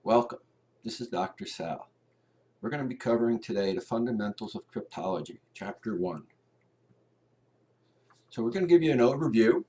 Welcome. This is Dr. Sal. We're going to be covering today the fundamentals of cryptology, Chapter 1. So we're going to give you an overview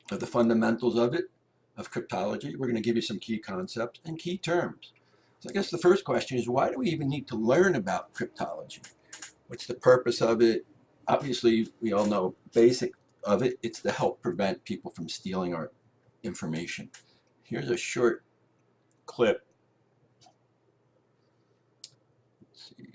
of the fundamentals of cryptology. We're going to give you some key concepts and key terms. So I guess the first question is, why do we even need to learn about cryptology? What's the purpose of it? Obviously, we all know basic of it. It's to help prevent people from stealing our information. Here's a short clip. Let's see.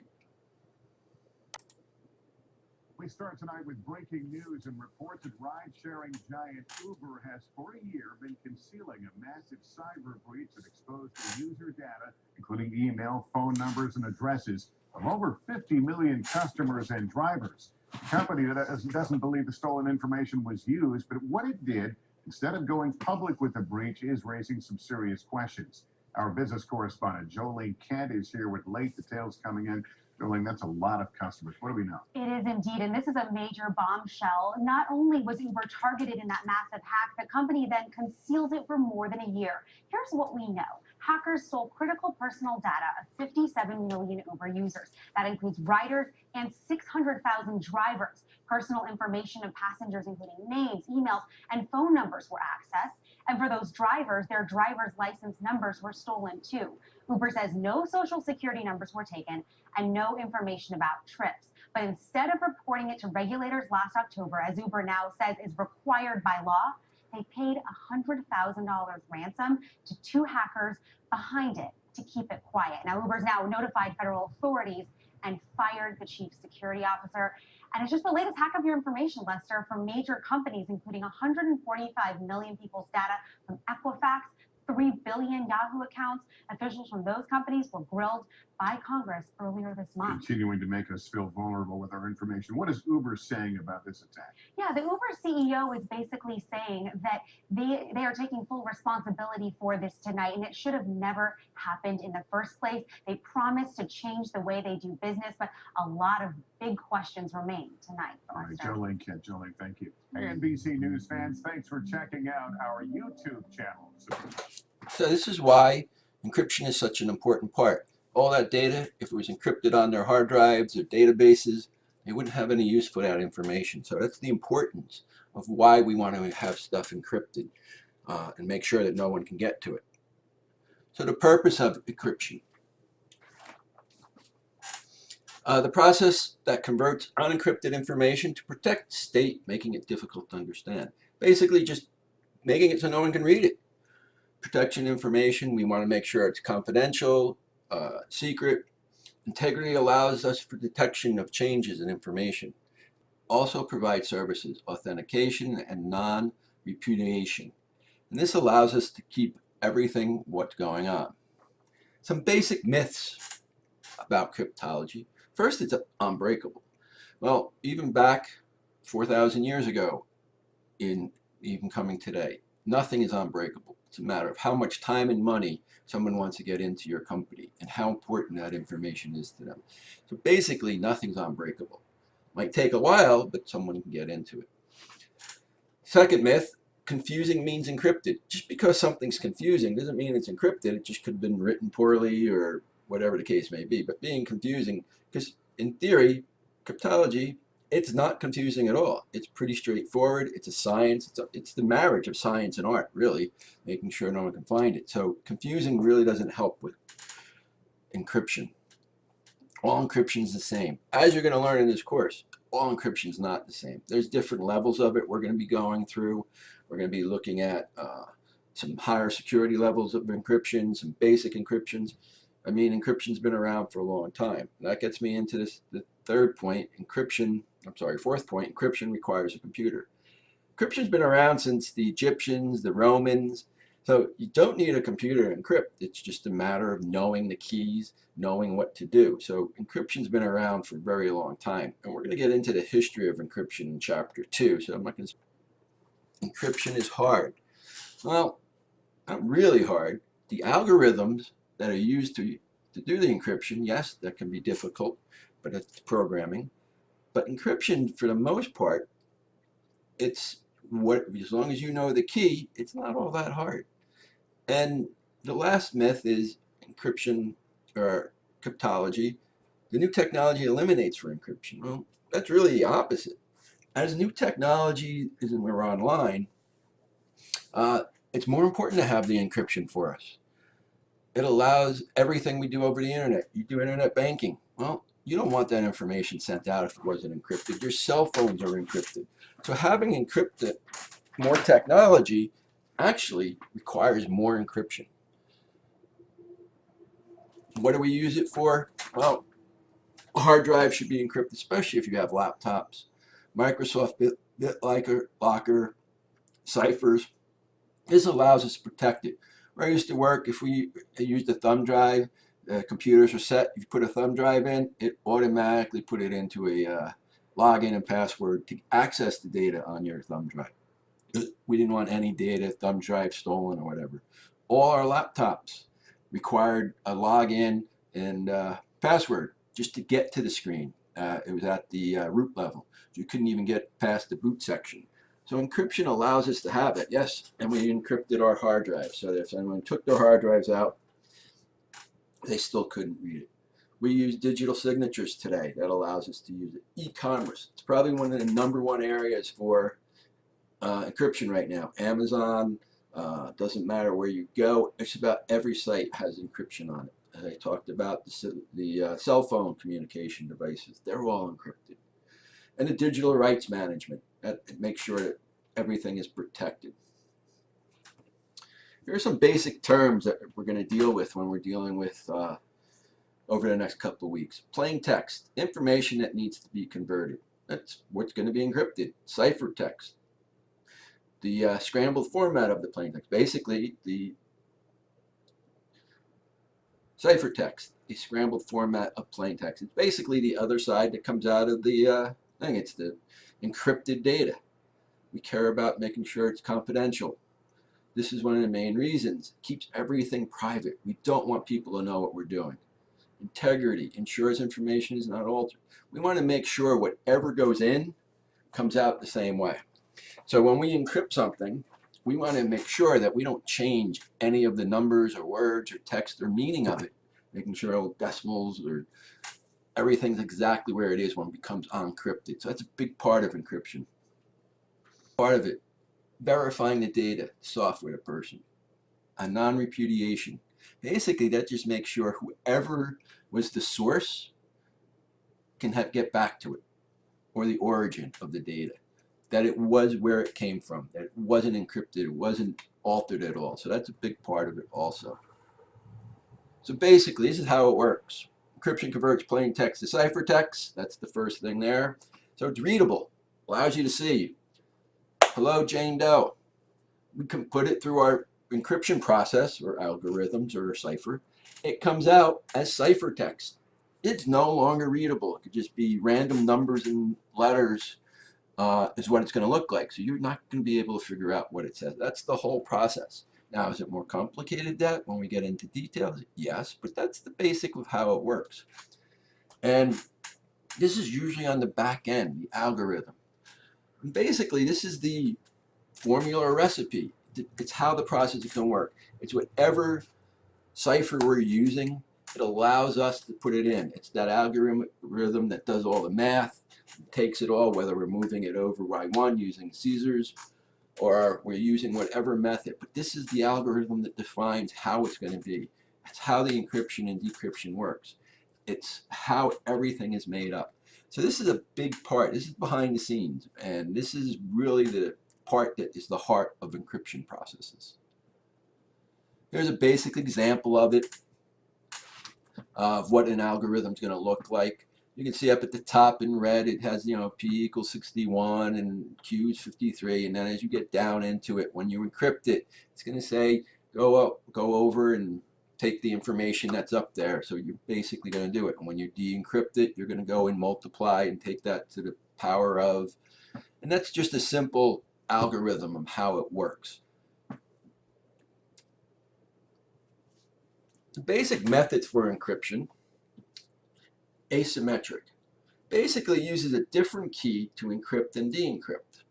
We start tonight with breaking news and reports that ride-sharing giant Uber has for a year been concealing a massive cyber breach that exposed the user data, including email, phone numbers, and addresses of over 50 million customers and drivers. The company doesn't believe the stolen information was used, but what it did, instead of going public with the breach, is raising some serious questions. Our business correspondent, Jolene Kent, is here with late details coming in. Jolene, that's a lot of customers. What do we know? It is indeed, and this is a major bombshell. Not only was Uber targeted in that massive hack, the company then concealed it for more than a year. Here's what we know. Hackers stole critical personal data of 57 million Uber users. That includes riders and 600,000 drivers. Personal information of passengers, including names, emails, and phone numbers, were accessed. And for those drivers, their driver's license numbers were stolen too. Uber says no social security numbers were taken and no information about trips. But instead of reporting it to regulators last October, as Uber now says is required by law, they paid $100,000 ransom to two hackers behind it to keep it quiet. Now, Uber's now notified federal authorities and fired the chief security officer. And it's just the latest hack of your information, Lester, from major companies, including 145 million people's data from Equifax, 3 billion Yahoo accounts. Officials from those companies were grilled by Congress earlier this month. Continuing to make us feel vulnerable with our information. What is Uber saying about this attack? Yeah, the Uber CEO is basically saying that they are taking full responsibility for this tonight, and it should have never happened in the first place. They promised to change the way they do business, but a lot of big questions remain tonight. All right, Jolene Kent. Jolene, thank you. Hey, NBC News fans, thanks for checking out our YouTube channel. So this is why encryption is such an important part. All that data, if it was encrypted on their hard drives or databases, they wouldn't have any use for that information. So that's the importance of why we want to have stuff encrypted and make sure that no one can get to it. So the purpose of encryption. The process that converts unencrypted information to protect the state, making it difficult to understand. Basically just making it so no one can read it. Protection information, we want to make sure it's confidential, secret. Integrity allows us for detection of changes in information. Also provides services, authentication and non-repudiation. And this allows us to keep everything what's going on. Some basic myths about cryptology. First, it's unbreakable. Well, even back 4,000 years ago, even coming today, nothing is unbreakable. It's a matter of how much time and money someone wants to get into your company and how important that information is to them. So basically, nothing's unbreakable. Might take a while, but someone can get into it. Second myth, confusing means encrypted. Just because something's confusing doesn't mean it's encrypted. It just could have been written poorly or whatever the case may be. But being confusing, because in theory, cryptology, it's not confusing at all. It's pretty straightforward. It's a science. It's the marriage of science and art, really, making sure no one can find it. So confusing really doesn't help with encryption. All encryption is the same. As you're going to learn in this course, all encryption is not the same. There's different levels of it we're going to be going through. We're going to be looking at some higher security levels of encryption, some basic encryptions. I mean, encryption's been around for a long time. And that gets me into the fourth point, encryption requires a computer. Encryption's been around since the Egyptians, the Romans, so you don't need a computer to encrypt. It's just a matter of knowing the keys, knowing what to do. So encryption's been around for a very long time, and we're going to get into the history of encryption in Chapter 2, so I'm not going to... Encryption is hard. Well, not really hard. The algorithms that are used to do the encryption, yes, that can be difficult, but it's programming. But encryption, for the most part, as long as you know the key, it's not all that hard. And the last myth is encryption or cryptology, the new technology eliminates for encryption. Well, that's really the opposite. As new technology is when we're online, it's more important to have the encryption for us. It allows everything we do over the internet. You do internet banking. Well, you don't want that information sent out if it wasn't encrypted. Your cell phones are encrypted. So having encrypted more technology actually requires more encryption. What do we use it for? Well, a hard drive should be encrypted, especially if you have laptops. Microsoft BitLocker ciphers. This allows us to protect it. Where I used to work, if we used a thumb drive, computers are set. If you put a thumb drive in, it automatically put it into a login and password to access the data on your thumb drive. We didn't want any data, thumb drive stolen or whatever. All our laptops required a login and password just to get to the screen. It was at the root level. So you couldn't even get past the boot section. So encryption allows us to have it, yes, and we encrypted our hard drives so that if anyone took their hard drives out, they still couldn't read it. We use digital signatures today. That allows us to use it. E-commerce, it's probably one of the #1 areas for encryption right now. Amazon, doesn't matter where you go, just about every site has encryption on it. As I talked about the cell phone communication devices, they're all encrypted. And the digital rights management, that makes sure that everything is protected. Here are some basic terms that we're going to deal with when we're dealing with over the next couple of weeks. Plain text, information that needs to be converted. That's what's going to be encrypted. Ciphertext, the scrambled format of the plain text. Basically, the ciphertext, the scrambled format of plain text. It's basically the other side that comes out of the thing. It's the encrypted data. We care about making sure it's confidential. This is one of the main reasons. It keeps everything private. We don't want people to know what we're doing. Integrity ensures information is not altered. We want to make sure whatever goes in comes out the same way. So when we encrypt something, we want to make sure that we don't change any of the numbers or words or text or meaning of it, making sure all decimals or everything's exactly where it is when it becomes encrypted. So that's a big part of encryption. Part of it, verifying the data, software to person. A non-repudiation. Basically, that just makes sure whoever was the source can get back to it, or the origin of the data, that it was where it came from, that it wasn't encrypted, it wasn't altered at all. So that's a big part of it also. So basically, this is how it works. Encryption converts plain text to ciphertext. That's the first thing there. So it's readable, allows you to see. Hello, Jane Doe. We can put it through our encryption process or algorithms or a cipher. It comes out as ciphertext. It's no longer readable. It could just be random numbers and letters is what it's going to look like. So you're not going to be able to figure out what it says. That's the whole process. Now, is it more complicated that when we get into details? Yes, but that's the basic of how it works. And this is usually on the back end, the algorithm. And basically, this is the formula or recipe. It's how the process is going to work. It's whatever cipher we're using, it allows us to put it in. It's that algorithm that does all the math, takes it all, whether we're moving it over Y1 using Caesars or we're using whatever method. But this is the algorithm that defines how it's going to be. It's how the encryption and decryption works. It's how everything is made up. So this is a big part. This is behind the scenes, and this is really the part that is the heart of encryption processes. Here's a basic example of it, of what an algorithm is going to look like. You can see up at the top in red, it has, P = 61 and Q is 53. And then as you get down into it, when you encrypt it, it's going to say, go over and take the information that's up there. So you're basically going to do it. And when you de-encrypt it, you're going to go and multiply and take that to the power of. And that's just a simple algorithm of how it works. The basic methods for encryption: asymmetric. Basically uses a different key to encrypt and de-encrypt.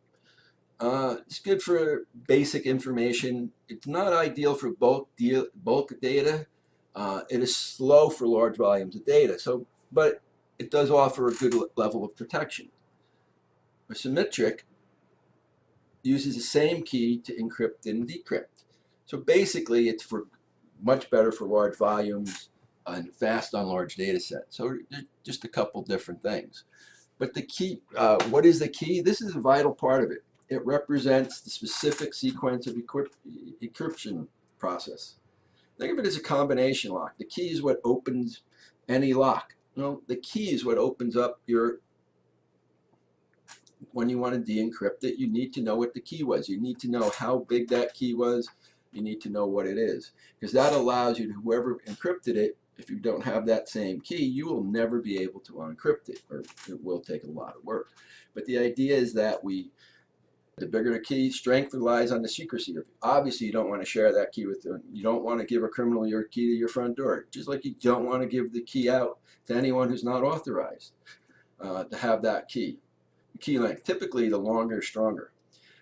It's good for basic information. It's not ideal for bulk data. It is slow for large volumes of data, but it does offer a good level of protection. A symmetric uses the same key to encrypt and decrypt. So basically, it's much better for large volumes and fast on large data sets. So just a couple different things. But the key, what is the key? This is a vital part of it. It represents the specific sequence of encryption process. Think of it as a combination lock. The key is what opens any lock. The key is what opens up when you want to de-encrypt it, you need to know what the key was. You need to know how big that key was. You need to know what it is. Because that allows you to, whoever encrypted it, if you don't have that same key, you will never be able to unencrypt it, or it will take a lot of work. But the idea is that the bigger the key, strength relies on the secrecy. Obviously, you don't want to share that key with them. You don't want to give a criminal your key to your front door, just like you don't want to give the key out to anyone who's not authorized to have that key. Key length, typically the longer, stronger.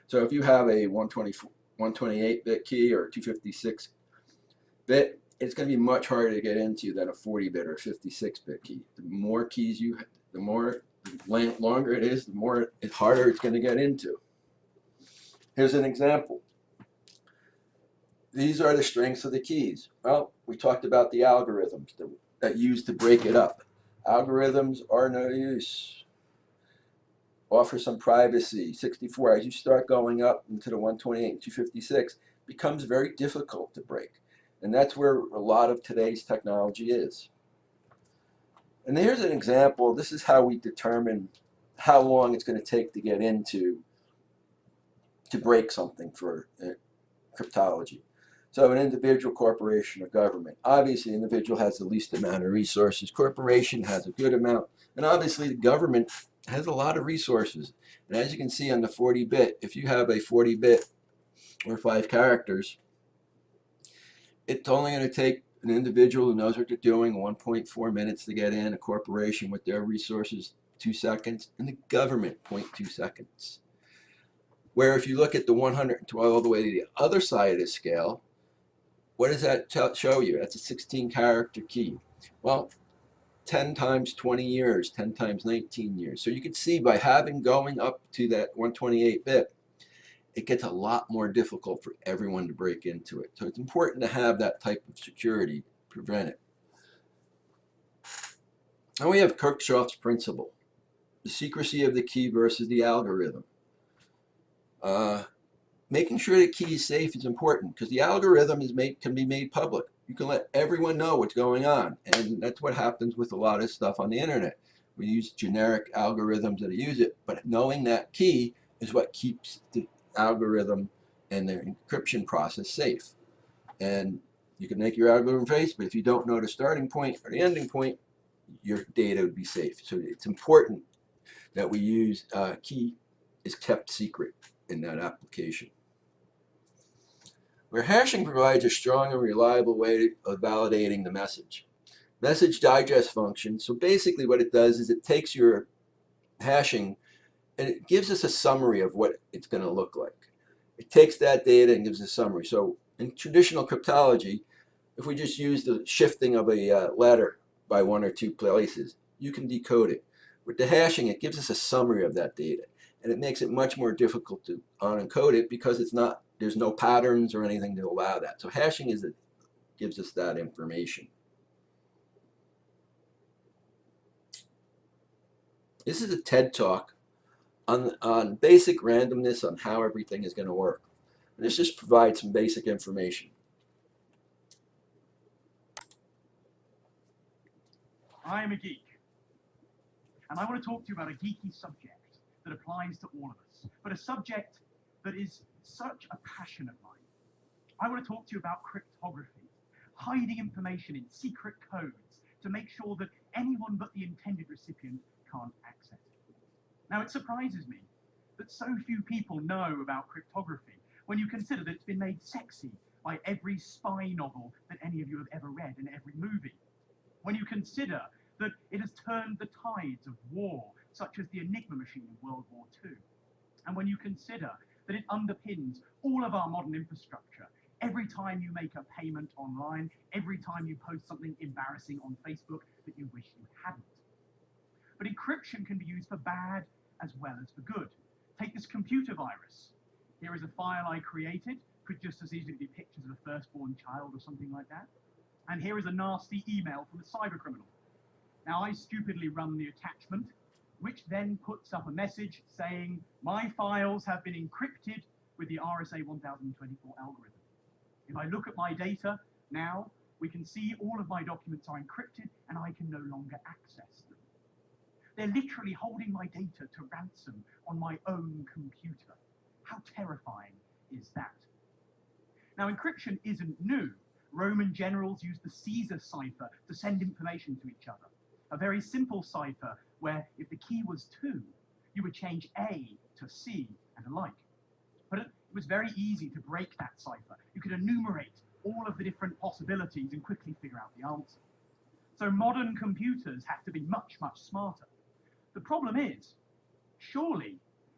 So if you have a 128-bit key or 256-bit, it's going to be much harder to get into than a 40-bit or 56-bit key. The more keys you have, the longer it is, the harder it's going to get into. Here's an example. These are the strengths of the keys. Well, we talked about the algorithms that used to break it up. Algorithms are no use. Offer some privacy. 64, as you start going up into the 128 and 256, becomes very difficult to break. And that's where a lot of today's technology is. And here's an example. This is how we determine how long it's going to take to get to break something for cryptology. So an individual, corporation, or government. Obviously, the individual has the least amount of resources. Corporation has a good amount. And obviously, the government has a lot of resources. And as you can see on the 40-bit, if you have a 40-bit or 5 characters, it's only going to take an individual who knows what they're doing 1.4 minutes to get in, a corporation with their resources 2 seconds, and the government 0.2 seconds. Where if you look at the 112 all the way to the other side of the scale, what does that show you? That's a 16-character key. Well, 10 times 20 years, 10 times 19 years. So you can see by going up to that 128-bit, it gets a lot more difficult for everyone to break into it. So it's important to have that type of security to prevent it. And we have Kirchhoff's principle, the secrecy of the key versus the algorithm. Making sure the key is safe is important because the algorithm can be made public. You can let everyone know what's going on, and that's what happens with a lot of stuff on the internet. We use generic algorithms that use it, but knowing that key is what keeps the algorithm and the encryption process safe. And you can make your algorithm safe, but if you don't know the starting point or the ending point, your data would be safe. So it's important that we use key is kept secret in that application. Where hashing provides a strong and reliable way of validating the message. Message digest function, so basically what it does is it takes your hashing and it gives us a summary of what it's going to look like. It takes that data and gives a summary. So in traditional cryptology, if we just use the shifting of a letter by 1 or 2 places, you can decode it. With the hashing, it gives us a summary of that data. And it makes it much more difficult to unencode it because there's no patterns or anything to allow that. So hashing gives us that information. This is a TED Talk on basic randomness on how everything is going to work. And this just provides some basic information. I am a geek, and I want to talk to you about a geeky subject that applies to all of us, but a subject that is such a passion of mine. I want to talk to you about cryptography, hiding information in secret codes to make sure that anyone but the intended recipient can't access it. Now, it surprises me that so few people know about cryptography when you consider that it's been made sexy by every spy novel that any of you have ever read and every movie. When you consider that it has turned the tides of war, such as the Enigma machine in World War II. And when you consider that it underpins all of our modern infrastructure, every time you make a payment online, every time you post something embarrassing on Facebook that you wish you hadn't. But encryption can be used for bad as well as for good. Take this computer virus. Here is a file I created, could just as easily be pictures of a firstborn child or something like that. And here is a nasty email from a cybercriminal. Now I stupidly run the attachment, which then puts up a message saying, my files have been encrypted with the RSA 1024 algorithm. If I look at my data now, we can see all of my documents are encrypted and I can no longer access them. They're literally holding my data to ransom on my own computer. How terrifying is that? Now, encryption isn't new. Roman generals used the Caesar cipher to send information to each other. A very simple cipher where if the key was 2, you would change A to C and the like. But it was very easy to break that cipher. You could enumerate all of the different possibilities and quickly figure out the answer. So modern computers have to be much, much smarter. The problem is, surely,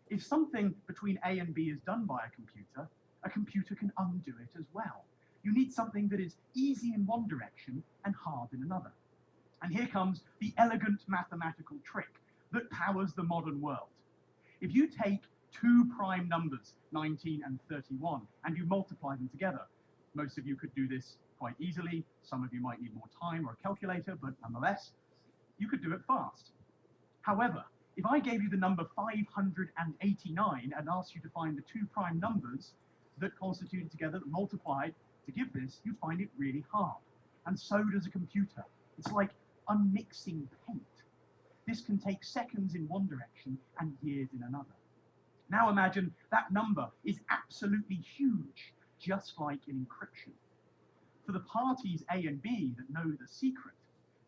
if something between A and B is done by a computer can undo it as well. You need something that is easy in one direction and hard in another. And here comes the elegant mathematical trick that powers the modern world. If you take two prime numbers, 19 and 31, and you multiply them together, most of you could do this quite easily. Some of you might need more time or a calculator, but nonetheless, you could do it fast. However, if I gave you the number 589 and asked you to find the two prime numbers that constituted together, that multiplied to give this, you'd find it really hard. And so does a computer. It's like unmixing paint. This can take seconds in one direction and years in another. Now imagine that number is absolutely huge, just like in encryption. For the parties A and B that know the secret,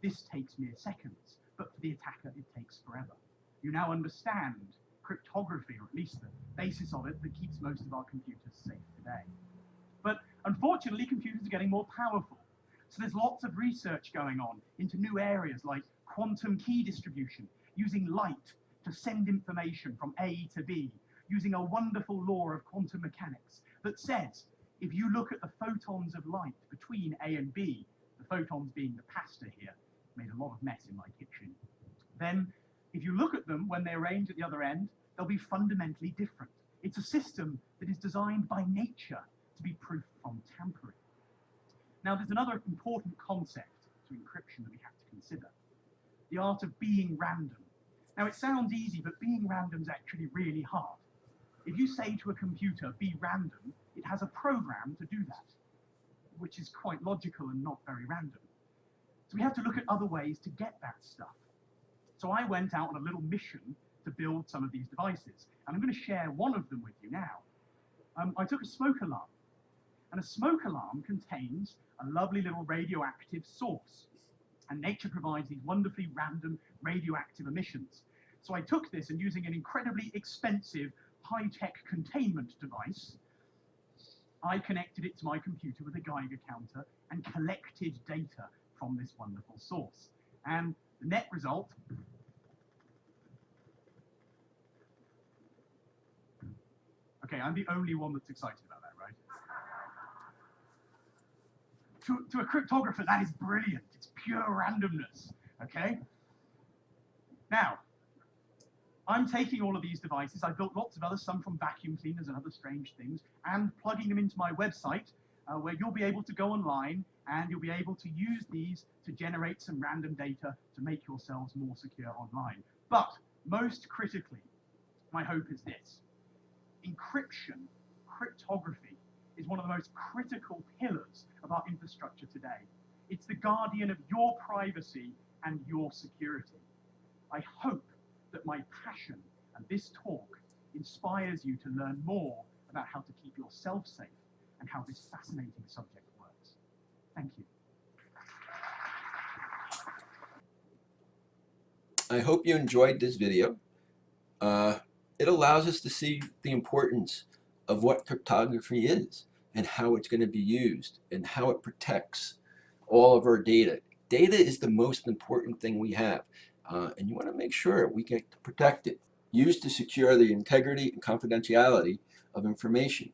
this takes mere seconds, but for the attacker it takes forever. You now understand cryptography, or at least the basis of it that keeps most of our computers safe today. But unfortunately, computers are getting more powerful. So there's lots of research going on into new areas like quantum key distribution, using light to send information from A to B, using a wonderful law of quantum mechanics that says, if you look at the photons of light between A and B, the photons being the pasta here, made a lot of mess in my kitchen, then if you look at them when they arrange at the other end, they'll be fundamentally different. It's a system that is designed by nature to be proof from tampering. Now, there's another important concept to encryption that we have to consider, the art of being random. Now, it sounds easy, but being random is actually really hard. If you say to a computer, be random, it has a program to do that, which is quite logical and not very random. So we have to look at other ways to get that stuff. So I went out on a little mission to build some of these devices, and I'm going to share one of them with you now. I took a smoke alarm, and a smoke alarm contains a lovely little radioactive source, and nature provides these wonderfully random radioactive emissions. So I took this, and using an incredibly expensive high-tech containment device, I connected it to my computer with a Geiger counter and collected data from this wonderful source. And the net result okay, I'm the only one that's excited about that, right? To a cryptographer, that is brilliant. It's pure randomness, okay? Now, I'm taking all of these devices. I built lots of others, some from vacuum cleaners and other strange things, and plugging them into my website, where you'll be able to go online and you'll be able to use these to generate some random data to make yourselves more secure online. But most critically, my hope is this. Encryption, cryptography, is one of the most critical pillars of our infrastructure today. It's the guardian of your privacy and your security. I hope that my passion and this talk inspires you to learn more about how to keep yourself safe and how this fascinating subject works. Thank you. I hope you enjoyed this video. It allows us to see the importance of what cryptography is and how it's going to be used and how it protects all of our data. Data is the most important thing we have, and you want to make sure we get to protect it, used to secure the integrity and confidentiality of information.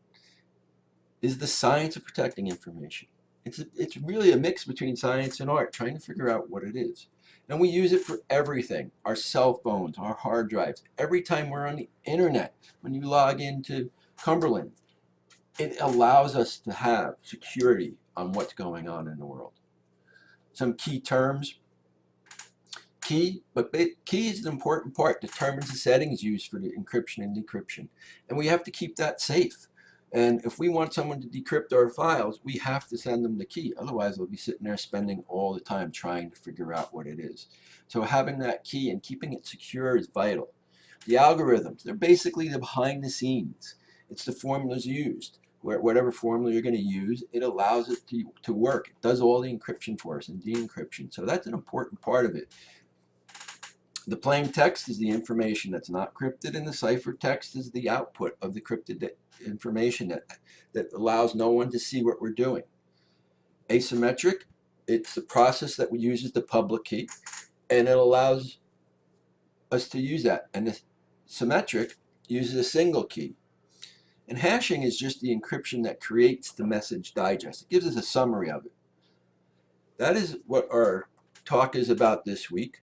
is the science of protecting information. It's really a mix between science and art, trying to figure out what it is. And we use it for everything, our cell phones, our hard drives. Every time we're on the internet, when you log into Cumberland, it allows us to have security on what's going on in the world. Some key terms. Key is an important part, determines the settings used for the encryption and decryption. And we have to keep that safe. And if we want someone to decrypt our files, we have to send them the key. Otherwise, they'll be sitting there spending all the time trying to figure out what it is. So having that key and keeping it secure is vital. The algorithms, they're basically the behind the scenes. It's the formulas used. Whatever formula you're going to use, it allows it to work. It does all the encryption for us and de-encryption. So that's an important part of it. The plain text is the information that's not crypted, and the ciphertext is the output of the crypted information that allows no one to see what we're doing. Asymmetric, it's the process that uses the public key, and it allows us to use that. And the symmetric uses a single key. And hashing is just the encryption that creates the message digest. It gives us a summary of it. That is what our talk is about this week.